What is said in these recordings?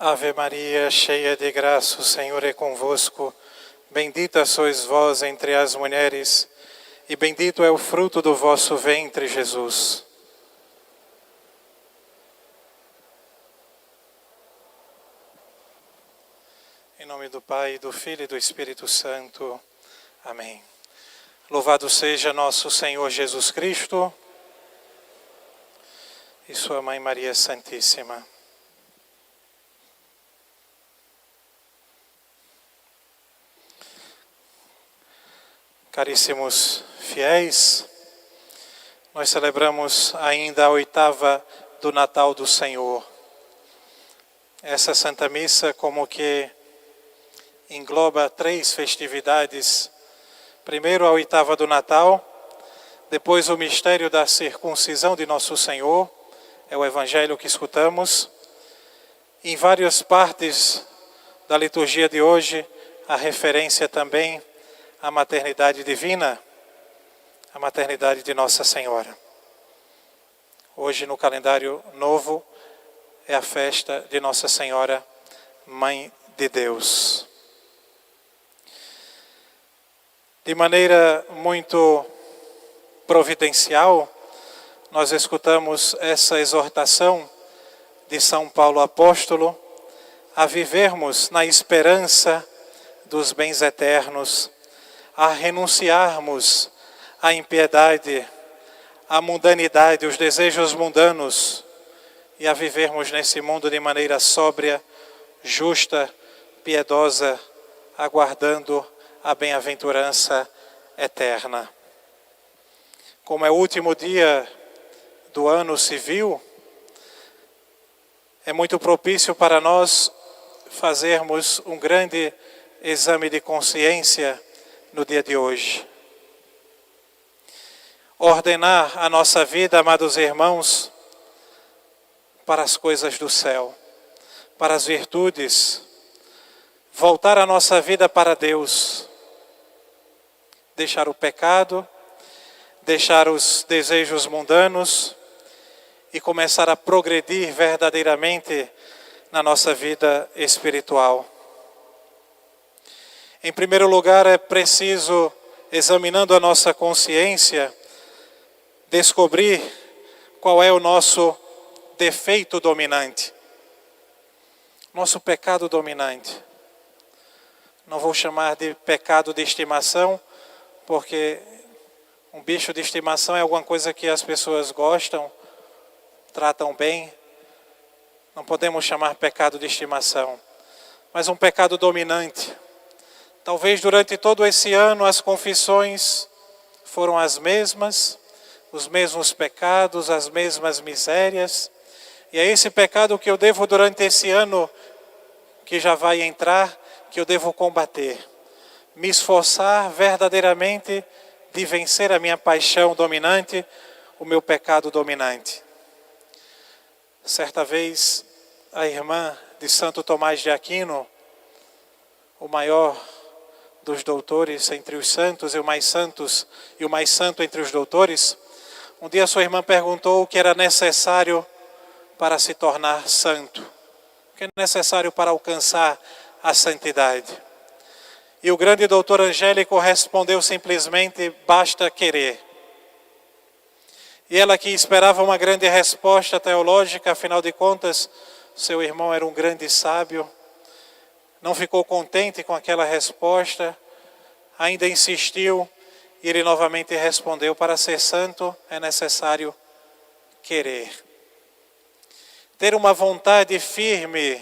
Ave Maria, cheia de graça, o Senhor é convosco. Bendita sois vós entre as mulheres, e bendito é o fruto do vosso ventre, Jesus. Em nome do Pai, do Filho e do Espírito Santo. Amém. Louvado seja nosso Senhor Jesus Cristo e sua Mãe Maria Santíssima. Caríssimos fiéis, nós celebramos ainda a 8ª do Natal do Senhor. Essa Santa Missa como que engloba 3 festividades. Primeiro a 8ª do Natal, depois o mistério da circuncisão de Nosso Senhor, é o Evangelho que escutamos. Em várias partes da liturgia de hoje, a referência também à maternidade divina, a maternidade de Nossa Senhora. Hoje, no calendário novo, é a festa de Nossa Senhora, Mãe de Deus. De maneira muito providencial, nós escutamos essa exortação de São Paulo Apóstolo a vivermos na esperança dos bens eternos, a renunciarmos à impiedade, à mundanidade, os desejos mundanos e a vivermos nesse mundo de maneira sóbria, justa, piedosa, aguardando a bem-aventurança eterna. Como é o último dia do ano civil, é muito propício para nós fazermos um grande exame de consciência no dia de hoje. Ordenar a nossa vida, amados irmãos, para as coisas do céu, para as virtudes, voltar a nossa vida para Deus, deixar o pecado, deixar os desejos mundanos e começar a progredir verdadeiramente na nossa vida espiritual. Em primeiro lugar, é preciso, examinando a nossa consciência, descobrir qual é o nosso defeito dominante, nosso pecado dominante. Não vou chamar de pecado de estimação, porque um bicho de estimação é alguma coisa que as pessoas gostam, tratam bem. Não podemos chamar pecado de estimação, mas um pecado dominante. Talvez durante todo esse ano as confissões foram as mesmas, os mesmos pecados, as mesmas misérias. E é esse pecado que eu devo durante esse ano que já vai entrar, que eu devo combater. Me esforçar verdadeiramente de vencer a minha paixão dominante, o meu pecado dominante. Certa vez, a irmã de Santo Tomás de Aquino, o maior dos doutores entre os santos e o mais santo entre os doutores, um dia sua irmã perguntou o que era necessário para se tornar santo, o que é necessário para alcançar a santidade. E o grande doutor Angélico respondeu simplesmente: basta querer. E ela, que esperava uma grande resposta teológica, afinal de contas, seu irmão era um grande sábio, não ficou contente com aquela resposta, ainda insistiu, e ele novamente respondeu: para ser santo é necessário querer. Ter uma vontade firme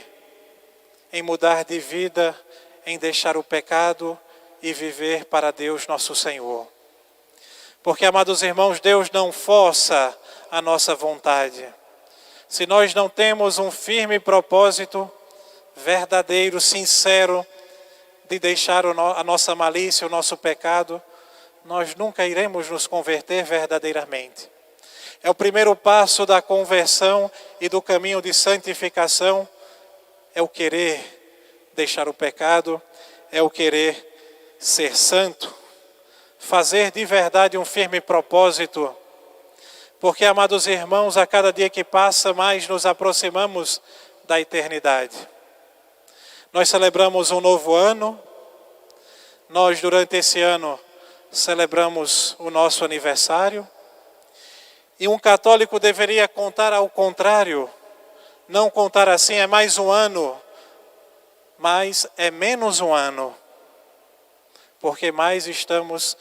em mudar de vida, em deixar o pecado e viver para Deus nosso Senhor. Porque, amados irmãos, Deus não força a nossa vontade. Se nós não temos um firme propósito, verdadeiro, sincero, de deixar a nossa malícia, o nosso pecado, nós nunca iremos nos converter verdadeiramente. É o primeiro passo da conversão e do caminho de santificação, é o querer deixar o pecado, é o querer ser santo, fazer de verdade um firme propósito. Porque, amados irmãos, a cada dia que passa, mais nos aproximamos da eternidade. Nós celebramos um novo ano. Nós, durante esse ano, celebramos o nosso aniversário. E um católico deveria contar ao contrário. Não contar assim, é mais um ano, mas é menos um ano. Porque mais estamos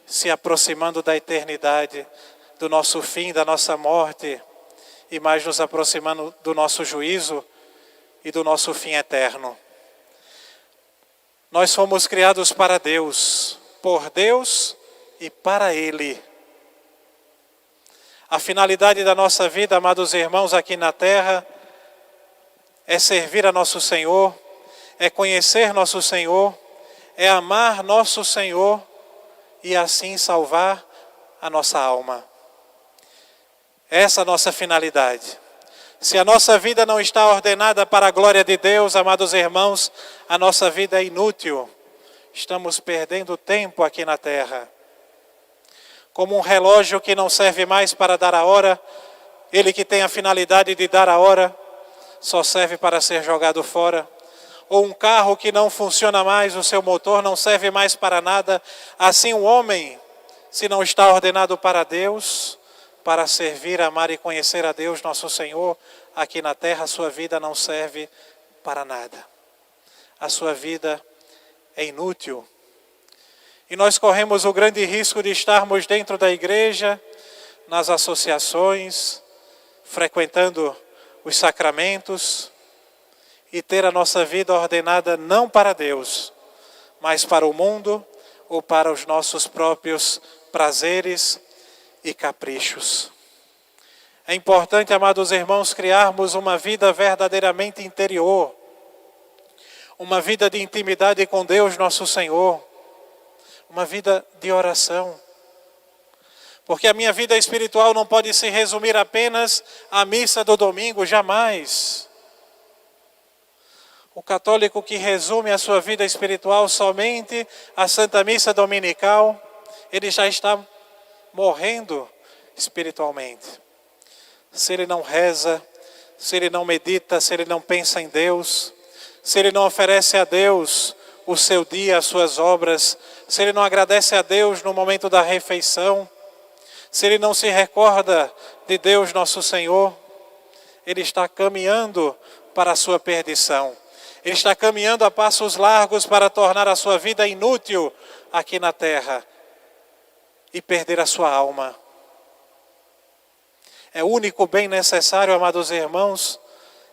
se aproximando da eternidade, do nosso fim, da nossa morte, e mais nos aproximando do nosso juízo e do nosso fim eterno. Nós fomos criados para Deus, por Deus e para Ele. A finalidade da nossa vida, amados irmãos, aqui na terra, é servir a nosso Senhor, é conhecer nosso Senhor, é amar nosso Senhor e assim salvar a nossa alma. Essa é a nossa finalidade. Se a nossa vida não está ordenada para a glória de Deus, amados irmãos, a nossa vida é inútil. Estamos perdendo tempo aqui na terra. Como um relógio que não serve mais para dar a hora, ele que tem a finalidade de dar a hora, só serve para ser jogado fora. Ou um carro que não funciona mais, o seu motor não serve mais para nada. Assim o homem, se não está ordenado para Deus, para servir, amar e conhecer a Deus, nosso Senhor, aqui na terra, a sua vida não serve para nada. A sua vida é inútil. E nós corremos o grande risco de estarmos dentro da igreja, nas associações, frequentando os sacramentos, e ter a nossa vida ordenada não para Deus, mas para o mundo ou para os nossos próprios prazeres e caprichos. É importante, amados irmãos, criarmos uma vida verdadeiramente interior, uma vida de intimidade com Deus, nosso Senhor, uma vida de oração. Porque a minha vida espiritual não pode se resumir apenas à missa do domingo, jamais. O católico que resume a sua vida espiritual somente à Santa Missa Dominical, ele já está morrendo espiritualmente. Se ele não reza, se ele não medita, se ele não pensa em Deus, se ele não oferece a Deus o seu dia, as suas obras, se ele não agradece a Deus no momento da refeição, se ele não se recorda de Deus nosso Senhor, ele está caminhando para a sua perdição. Ele está caminhando a passos largos para tornar a sua vida inútil aqui na terra e perder a sua alma. É o único bem necessário, amados irmãos,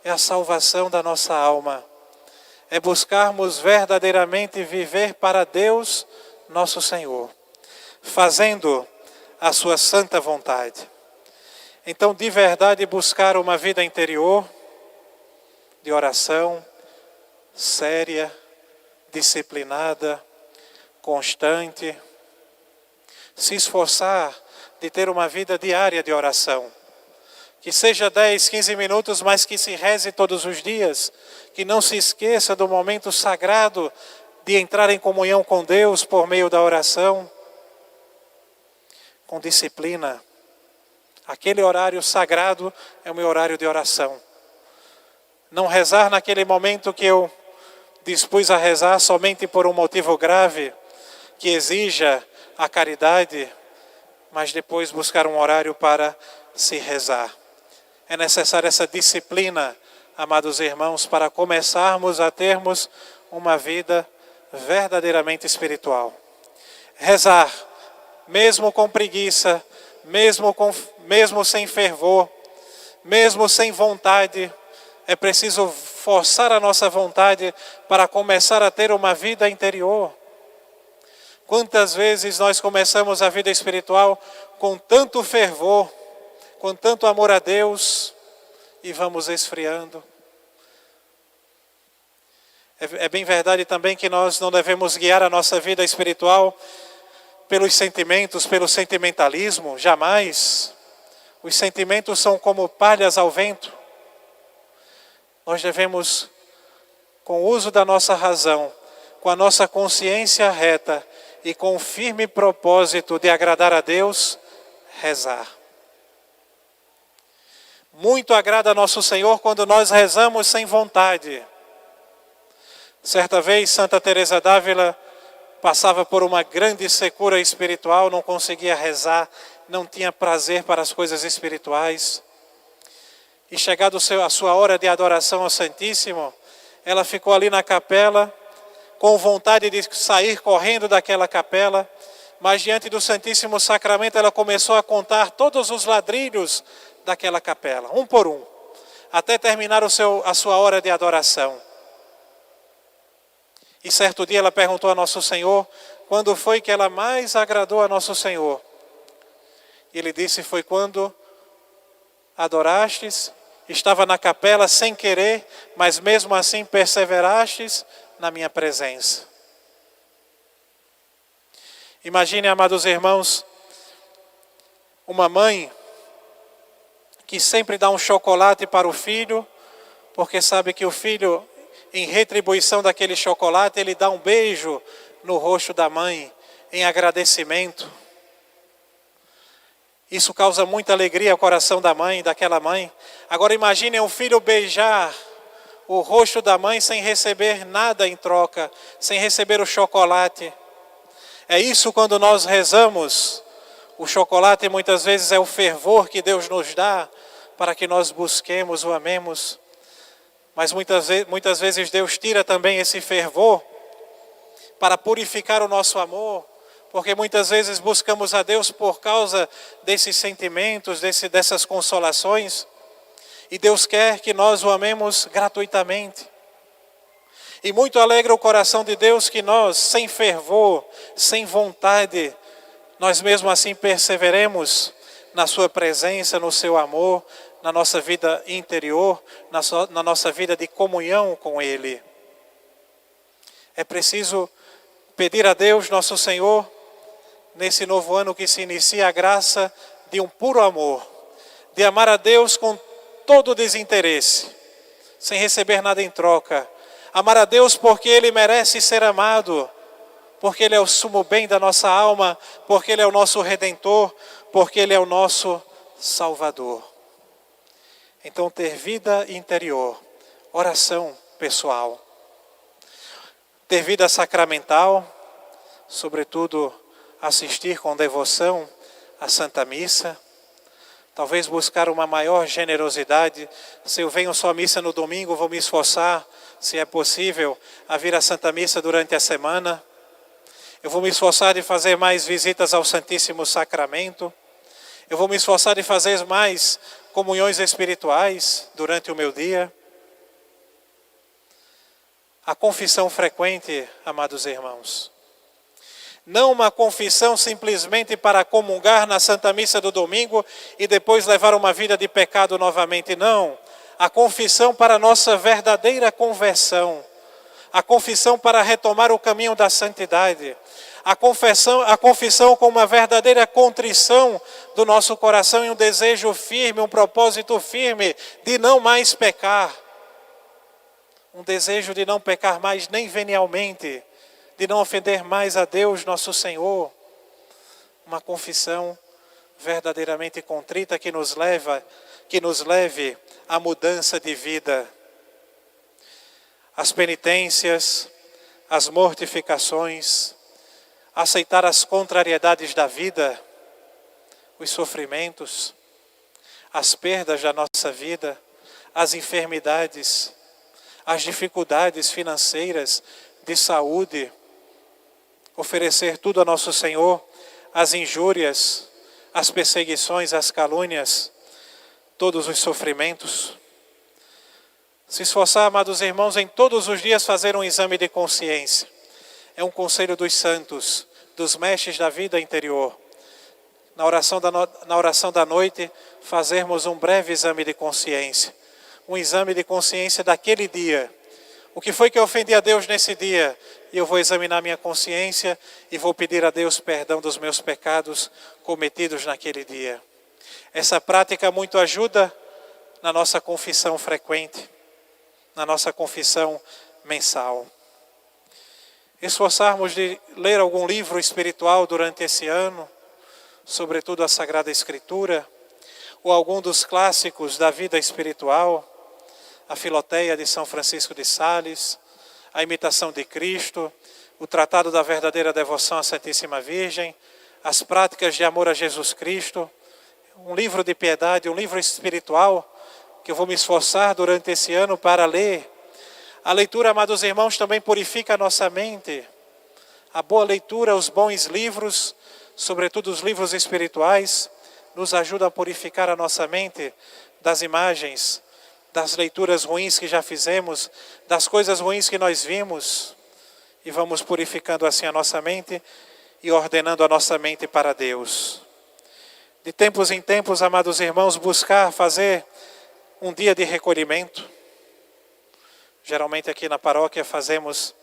é a salvação da nossa alma. É buscarmos verdadeiramente viver para Deus, nosso Senhor, fazendo a sua santa vontade. Então, de verdade, buscar uma vida interior, de oração, séria, disciplinada, constante, se esforçar de ter uma vida diária de oração. Que seja 10, 15 minutos, mas que se reze todos os dias. Que não se esqueça do momento sagrado de entrar em comunhão com Deus por meio da oração. Com disciplina. Aquele horário sagrado é o meu horário de oração. Não rezar naquele momento que eu dispus a rezar somente por um motivo grave, que exija a caridade, mas depois buscar um horário para se rezar. É necessária essa disciplina, amados irmãos, para começarmos a termos uma vida verdadeiramente espiritual. Rezar, mesmo com preguiça, mesmo sem fervor, mesmo sem vontade, é preciso forçar a nossa vontade para começar a ter uma vida interior. Quantas vezes nós começamos a vida espiritual com tanto fervor, com tanto amor a Deus, e vamos esfriando. É bem verdade também que nós não devemos guiar a nossa vida espiritual pelos sentimentos, pelo sentimentalismo, jamais. Os sentimentos são como palhas ao vento. Nós devemos, com o uso da nossa razão, com a nossa consciência reta e com o firme propósito de agradar a Deus, rezar. Muito agrada a nosso Senhor quando nós rezamos sem vontade. Certa vez, Santa Teresa d'Ávila passava por uma grande secura espiritual, não conseguia rezar, não tinha prazer para as coisas espirituais. E chegado a sua hora de adoração ao Santíssimo, ela ficou ali na capela, com vontade de sair correndo daquela capela, mas diante do Santíssimo Sacramento ela começou a contar todos os ladrilhos daquela capela, um por um, até terminar a sua hora de adoração. E certo dia ela perguntou a Nosso Senhor, quando foi que ela mais agradou a Nosso Senhor? E ele disse, foi quando adorastes, estava na capela sem querer, mas mesmo assim perseverastes na minha presença. Imagine, amados irmãos, uma mãe que sempre dá um chocolate para o filho, porque sabe que o filho, em retribuição daquele chocolate, ele dá um beijo no rosto da mãe, em agradecimento. Isso causa muita alegria ao coração da mãe, daquela mãe. Agora imagine um filho beijar o rosto da mãe sem receber nada em troca, sem receber o chocolate. É isso quando nós rezamos. O chocolate muitas vezes é o fervor que Deus nos dá para que nós busquemos, o amemos. Mas muitas vezes Deus tira também esse fervor para purificar o nosso amor, porque muitas vezes buscamos a Deus por causa desses sentimentos, dessas consolações, e Deus quer que nós o amemos gratuitamente. E muito alegra o coração de Deus que nós, sem fervor, sem vontade, nós mesmo assim perseveremos na sua presença, no seu amor, na nossa vida interior, na nossa vida de comunhão com Ele. É preciso pedir a Deus, nosso Senhor, nesse novo ano que se inicia, a graça de um puro amor, de amar a Deus com todo desinteresse, sem receber nada em troca. Amar a Deus porque Ele merece ser amado, porque Ele é o sumo bem da nossa alma, porque Ele é o nosso Redentor, porque Ele é o nosso Salvador. Então, ter vida interior, oração pessoal, ter vida sacramental, sobretudo assistir com devoção à Santa Missa, talvez buscar uma maior generosidade. Se eu venho só à missa no domingo, vou me esforçar, se é possível, a vir à Santa Missa durante a semana. Eu vou me esforçar de fazer mais visitas ao Santíssimo Sacramento. Eu vou me esforçar de fazer mais comunhões espirituais durante o meu dia. A confissão frequente, amados irmãos. Não uma confissão simplesmente para comungar na Santa Missa do domingo e depois levar uma vida de pecado novamente, não. A confissão para a nossa verdadeira conversão. A confissão para retomar o caminho da santidade. A confissão com uma verdadeira contrição do nosso coração e um desejo firme, um propósito firme de não mais pecar. Um desejo de não pecar mais nem venialmente, de não ofender mais a Deus, nosso Senhor. Uma confissão verdadeiramente contrita que nos leve à mudança de vida. As penitências, as mortificações, aceitar as contrariedades da vida, os sofrimentos, as perdas da nossa vida, as enfermidades, as dificuldades financeiras, de saúde, oferecer tudo a nosso Senhor, as injúrias, as perseguições, as calúnias, todos os sofrimentos. Se esforçar, amados irmãos, em todos os dias fazer um exame de consciência. É um conselho dos santos, dos mestres da vida interior. Na oração da noite, fazermos um breve exame de consciência. Um exame de consciência daquele dia. O que foi que eu ofendi a Deus nesse dia? E eu vou examinar minha consciência e vou pedir a Deus perdão dos meus pecados cometidos naquele dia. Essa prática muito ajuda na nossa confissão frequente, na nossa confissão mensal. Esforçarmos de ler algum livro espiritual durante esse ano, sobretudo a Sagrada Escritura, ou algum dos clássicos da vida espiritual, a Filoteia de São Francisco de Sales, a imitação de Cristo, o tratado da verdadeira devoção à Santíssima Virgem, as práticas de amor a Jesus Cristo, um livro de piedade, um livro espiritual que eu vou me esforçar durante esse ano para ler. A leitura, amados irmãos, também purifica a nossa mente. A boa leitura, os bons livros, sobretudo os livros espirituais, nos ajudam a purificar a nossa mente das imagens, das leituras ruins que já fizemos, das coisas ruins que nós vimos. E vamos purificando assim a nossa mente e ordenando a nossa mente para Deus. De tempos em tempos, amados irmãos, buscar fazer um dia de recolhimento. Geralmente aqui na paróquia fazemos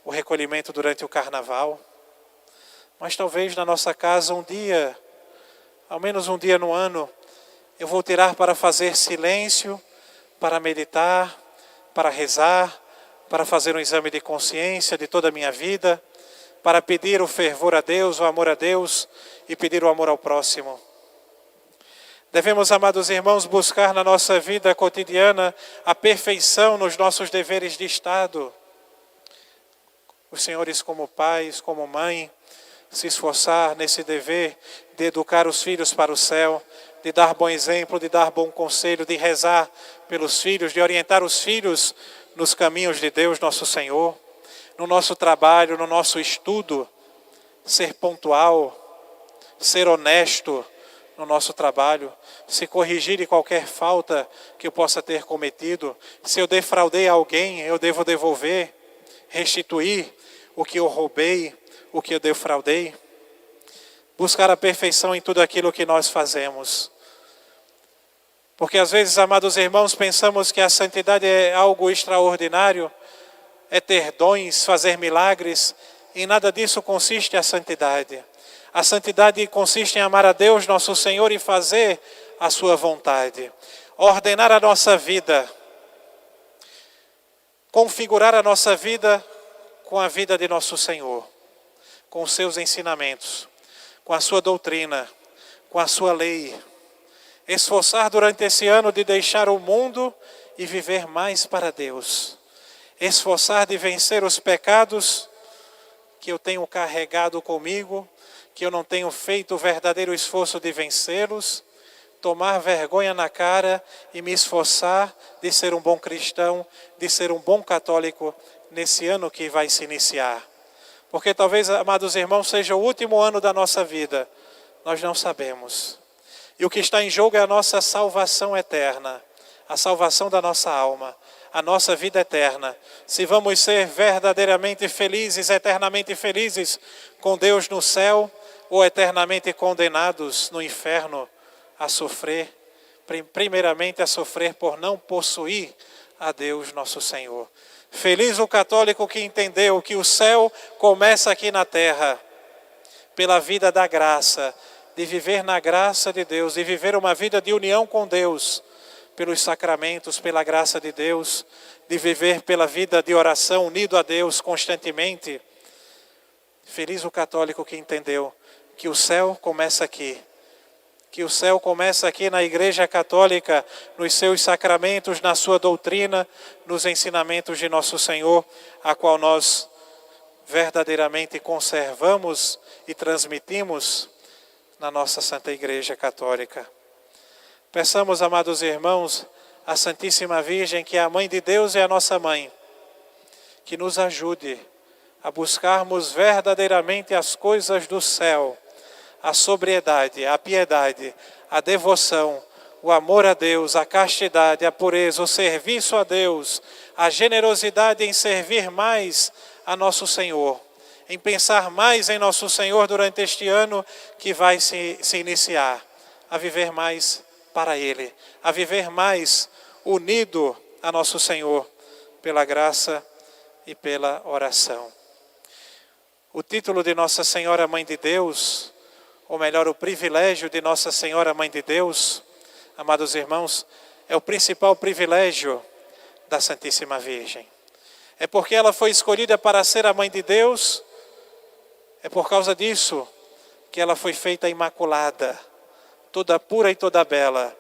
o recolhimento durante o carnaval. Mas talvez na nossa casa um dia, ao menos um dia no ano, eu vou tirar para fazer silêncio, para meditar, para rezar, para fazer um exame de consciência de toda a minha vida, para pedir o fervor a Deus, o amor a Deus e pedir o amor ao próximo. Devemos, amados irmãos, buscar na nossa vida cotidiana a perfeição nos nossos deveres de Estado. Os senhores como pais, como mãe, se esforçar nesse dever de educar os filhos para o céu, de dar bom exemplo, de dar bom conselho, de rezar pelos filhos, de orientar os filhos nos caminhos de Deus, nosso Senhor. No nosso trabalho, no nosso estudo, ser pontual, ser honesto no nosso trabalho, se corrigir de qualquer falta que eu possa ter cometido. Se eu defraudei alguém, eu devo devolver, restituir o que eu roubei, o que eu defraudei. Buscar a perfeição em tudo aquilo que nós fazemos. Porque às vezes, amados irmãos, pensamos que a santidade é algo extraordinário, é ter dons, fazer milagres. Em nada disso consiste a santidade. A santidade consiste em amar a Deus, nosso Senhor, e fazer a sua vontade. Ordenar a nossa vida. Configurar a nossa vida com a vida de nosso Senhor. Com os seus ensinamentos. Com a sua doutrina. Com a sua lei. Esforçar durante esse ano de deixar o mundo e viver mais para Deus. Esforçar de vencer os pecados que eu tenho carregado comigo, que eu não tenho feito o verdadeiro esforço de vencê-los, tomar vergonha na cara e me esforçar de ser um bom cristão, de ser um bom católico nesse ano que vai se iniciar. Porque talvez, amados irmãos, seja o último ano da nossa vida, nós não sabemos. E o que está em jogo é a nossa salvação eterna, a salvação da nossa alma, a nossa vida eterna. Se vamos ser verdadeiramente felizes, eternamente felizes com Deus no céu, ou eternamente condenados no inferno a sofrer, primeiramente a sofrer por não possuir a Deus nosso Senhor. Feliz o católico que entendeu que o céu começa aqui na terra, pela vida da graça, de viver na graça de Deus, de viver uma vida de união com Deus, pelos sacramentos, pela graça de Deus, de viver pela vida de oração, unido a Deus constantemente. Feliz o católico que entendeu que o céu começa aqui. Que o céu começa aqui na Igreja Católica, nos seus sacramentos, na sua doutrina, nos ensinamentos de nosso Senhor, a qual nós verdadeiramente conservamos e transmitimos na nossa Santa Igreja Católica. Peçamos, amados irmãos, a Santíssima Virgem, que é a Mãe de Deus e a nossa Mãe, que nos ajude a buscarmos verdadeiramente as coisas do céu, a sobriedade, a piedade, a devoção, o amor a Deus, a castidade, a pureza, o serviço a Deus, a generosidade em servir mais a nosso Senhor, em pensar mais em nosso Senhor durante este ano que vai se iniciar, a viver mais para Ele, a viver mais unido a nosso Senhor, pela graça e pela oração. O título de Nossa Senhora Mãe de Deus, ou melhor, o privilégio de Nossa Senhora Mãe de Deus, amados irmãos, é o principal privilégio da Santíssima Virgem. É porque ela foi escolhida para ser a Mãe de Deus, é por causa disso que ela foi feita imaculada, toda pura e toda bela.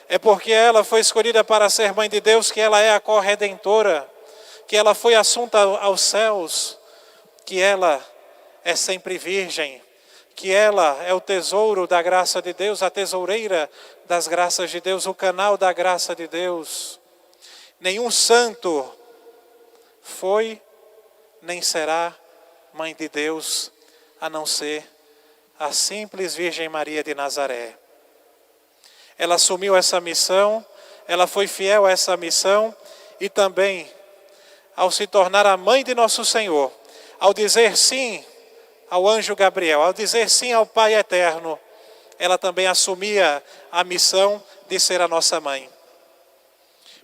É porque ela foi escolhida para ser Mãe de Deus que ela é a corredentora, que ela foi assunta aos céus, que ela é sempre virgem, que ela é o tesouro da graça de Deus, a tesoureira das graças de Deus, o canal da graça de Deus. Nenhum santo foi, nem será mãe de Deus, a não ser a simples Virgem Maria de Nazaré. Ela assumiu essa missão, ela foi fiel a essa missão e também, ao se tornar a mãe de nosso Senhor, ao dizer sim ao anjo Gabriel, ao dizer sim ao Pai Eterno, ela também assumia a missão de ser a nossa mãe.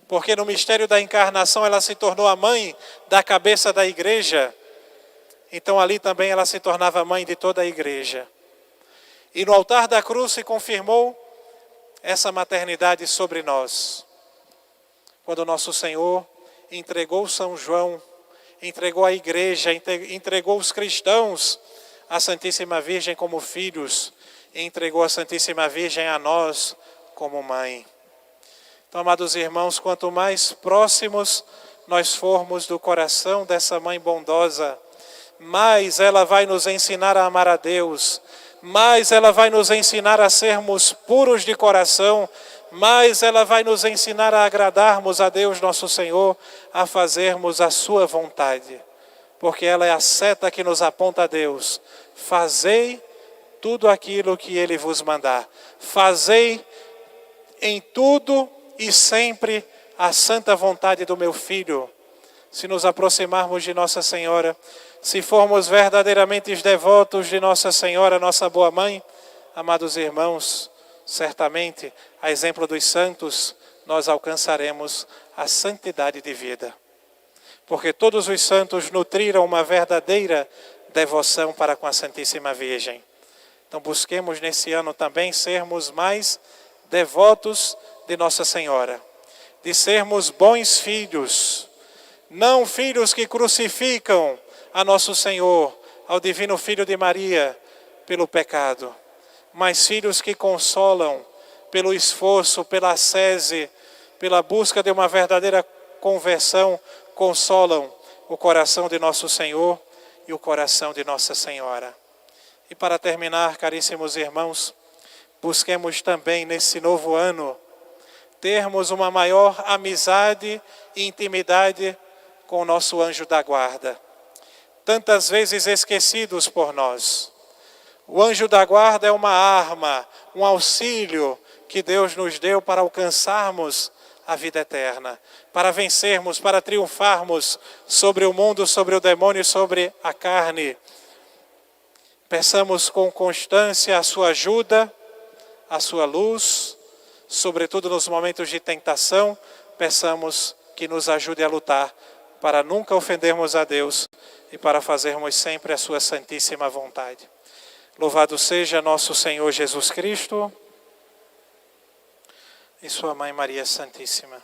Porque no mistério da encarnação ela se tornou a mãe da cabeça da igreja, então ali também ela se tornava mãe de toda a igreja. E no altar da cruz se confirmou essa maternidade sobre nós. Quando nosso Senhor entregou São João, entregou a igreja, entregou os cristãos à Santíssima Virgem como filhos, e entregou a Santíssima Virgem a nós como mãe. Então, amados irmãos, quanto mais próximos nós formos do coração dessa mãe bondosa, mais ela vai nos ensinar a amar a Deus, mais ela vai nos ensinar a sermos puros de coração, mais ela vai nos ensinar a agradarmos a Deus nosso Senhor, a fazermos a sua vontade. Porque ela é a seta que nos aponta a Deus. Fazei tudo aquilo que Ele vos mandar. Fazei em tudo e sempre a santa vontade do meu Filho. Se nos aproximarmos de Nossa Senhora, se formos verdadeiramente devotos de Nossa Senhora, nossa boa mãe, amados irmãos, certamente, a exemplo dos santos, nós alcançaremos a santidade de vida. Porque todos os santos nutriram uma verdadeira devoção para com a Santíssima Virgem. Então busquemos nesse ano também sermos mais devotos de Nossa Senhora, de sermos bons filhos, não filhos que crucificam a nosso Senhor, ao Divino Filho de Maria, pelo pecado, mas filhos que consolam pelo esforço, pela ascese, pela busca de uma verdadeira conversão, consolam o coração de nosso Senhor e o coração de Nossa Senhora. E para terminar, caríssimos irmãos, busquemos também nesse novo ano termos uma maior amizade e intimidade com o nosso anjo da guarda, tantas vezes esquecidos por nós. O anjo da guarda é uma arma, um auxílio que Deus nos deu para alcançarmos a vida eterna, para vencermos, para triunfarmos sobre o mundo, sobre o demônio e sobre a carne. Peçamos com constância a sua ajuda, a sua luz, sobretudo nos momentos de tentação, peçamos que nos ajude a lutar para nunca ofendermos a Deus e para fazermos sempre a sua santíssima vontade. Louvado seja nosso Senhor Jesus Cristo e sua Mãe Maria Santíssima.